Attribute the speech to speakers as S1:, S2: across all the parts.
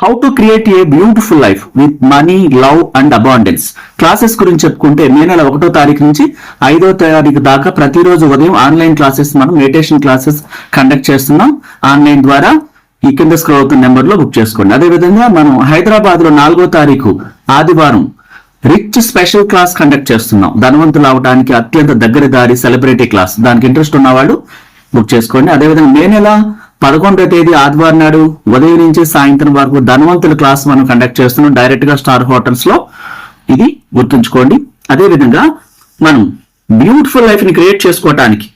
S1: How to create a beautiful life with money, love and abundance. Classes గురించి చెప్పుకుంటే మే నెల 1వ తారీఖు నుంచి 5వ తారీఖు దాకా ప్రతిరోజు ఉదయం ఆన్లైన్ క్లాసెస్, మనం మెడిటేషన్ క్లాసెస్ కండక్ట్ చేస్తున్నాం ఆన్లైన్ ద్వారా. ఈ కింద స్క్రోల్ అవుతున్న నెంబర్ లో బుక్ చేసుకోండి. అదేవిధంగా మనం హైదరాబాద్ లో 4వ తారీఖు ఆదివారం రిచ్ స్పెషల్ క్లాస్ కండక్ట్ చేస్తున్నాం. ధనవంతులు అవడానికి అత్యంత దగ్గర దారి సెలబ్రిటీ క్లాస్. దానికి ఇంట్రెస్ట్ ఉన్న వాళ్ళు బుక్ చేసుకోండి. అదేవిధంగా మే నెల 11వ తేదీ ఆదివారం నాడు ఉదయం నుంచి సాయంత్రం వరకు ధనవంతుల క్లాస్ మనం కండక్ట్ చేస్తున్నాం డైరెక్ట్ గా స్టార్ హోటల్స్ లో. ఇది గుర్తుంచుకోండి. అదేవిధంగా మనం బ్యూటిఫుల్ లైఫ్ ని క్రియేట్ చేసుకోవటానికి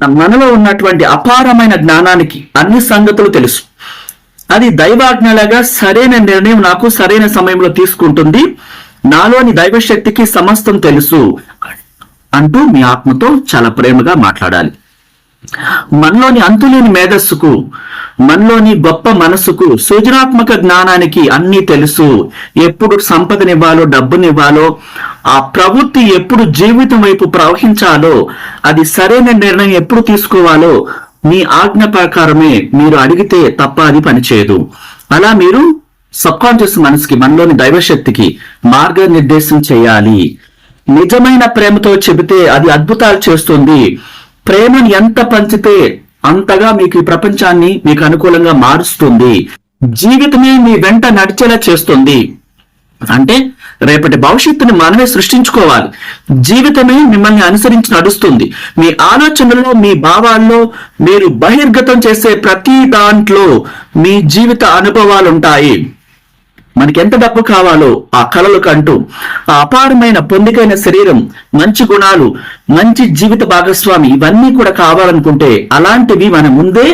S1: మనలో ఉన్నటువంటి అపారమైన జ్ఞానానికి అన్ని సంగతులు తెలుసు. అది దైవాజ్ఞలాగా సరైన నిర్ణయం నాకు సరైన సమయంలో తీసుకుంటుంది. నాలోని దైవశక్తికి సమస్తం తెలుసు అంటూ మీ ఆత్మతో చాలా ప్రేమగా మాట్లాడాలి. మనలోని అంతులేని మేధస్సుకు, మనలోని గొప్ప మనసుకు, సృజనాత్మక జ్ఞానానికి అన్నీ తెలుసు. ఎప్పుడు సంపదనివ్వాలో, డబ్బునివ్వాలో, ఆ ప్రవృత్తి ఎప్పుడు జీవితం వైపు ప్రవహించాలో, అది సరైన నిర్ణయం ఎప్పుడు తీసుకోవాలో మీ ఆజ్ఞ ప్రకారమే మీరు అడిగితే తప్ప అది పనిచేయదు. అలా మీరు సబ్కాన్షియస్ మనసుకి, మనలోని దైవశక్తికి మార్గనిర్దేశం చేయాలి. నిజమైన ప్రేమతో చెబితే అది అద్భుతాలు చేస్తుంది. ప్రేమను ఎంత పంచితే అంతగా మీకు ఈ ప్రపంచాన్ని మీకు అనుకూలంగా మారుస్తుంది. జీవితమే మీ వెంట నడిచేలా చేస్తుంది. అంటే రేపటి భవిష్యత్తుని మనమే సృష్టించుకోవాలి. జీవితమే మిమ్మల్ని అనుసరించి నడుస్తుంది. మీ ఆలోచనలో, మీ భావాల్లో మీరు బహిర్గతం చేసే ప్రతి దాంట్లో మీ జీవిత అనుభవాలు ఉంటాయి. మనకి ఎంత డబ్బు కావాలో ఆ కళలు కంటూ, ఆ అపారమైన పొందికైన శరీరం, మంచి గుణాలు, మంచి జీవిత భాగస్వామి, ఇవన్నీ కూడా కావాలనుకుంటే అలాంటివి మన ముందే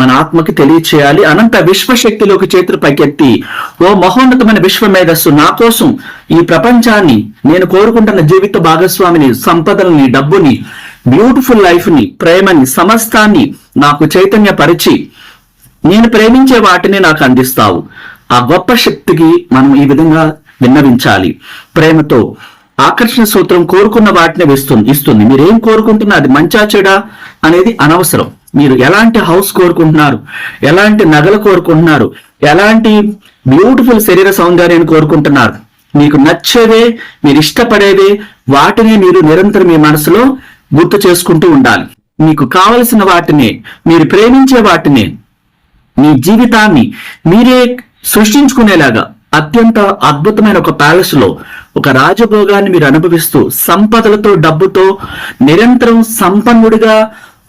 S1: మన ఆత్మకి తెలియచేయాలి. అనంత విశ్వశక్తిలోకి చేతులు పైకెత్తి, ఓ మహోన్నతమైన విశ్వ మేధస్సు, నా కోసం ఈ ప్రపంచాన్ని, నేను కోరుకుంటున్న జీవిత భాగస్వామిని, సంపదల్ని, డబ్బుని, బ్యూటిఫుల్ లైఫ్ ని, ప్రేమని, సమస్తాన్ని నాకు చైతన్యపరిచి నేను ప్రేమించే వాటిని నాకు అందిస్తావు. ఆ గొప్ప శక్తికి మనం ఈ విధంగా విన్నవించాలి. ప్రేమతో ఆకర్షణ సూత్రం కోరుకున్న వాటిని ఇస్తుంది. మీరేం కోరుకుంటున్నా అది మంచా చెడా అనేది అనవసరం. మీరు ఎలాంటి హౌస్ కోరుకుంటున్నారు, ఎలాంటి నగలు కోరుకుంటున్నారు, ఎలాంటి బ్యూటిఫుల్ శరీర సౌందర్యాన్ని కోరుకుంటున్నారు, మీకు నచ్చేవే, మీరు ఇష్టపడేవే, వాటిని మీరు నిరంతరం మీ మనసులో గుర్తు చేసుకుంటూ ఉండాలి. మీకు కావలసిన వాటిని, మీరు ప్రేమించే వాటిని, మీ జీవితాన్ని మీరే సృష్టించుకునేలాగా అత్యంత అద్భుతమైన ఒక ప్యాలెస్ లో ఒక రాజభోగాన్ని మీరు అనుభవిస్తూ, సంపదలతో, డబ్బుతో నిరంతరం సంపన్నుడిగా,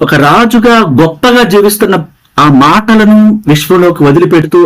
S1: ఒక రాజుగా గొప్పగా జీవిస్తున్న ఆ మాటలను విశ్వంలోకి వదిలిపెడుతూ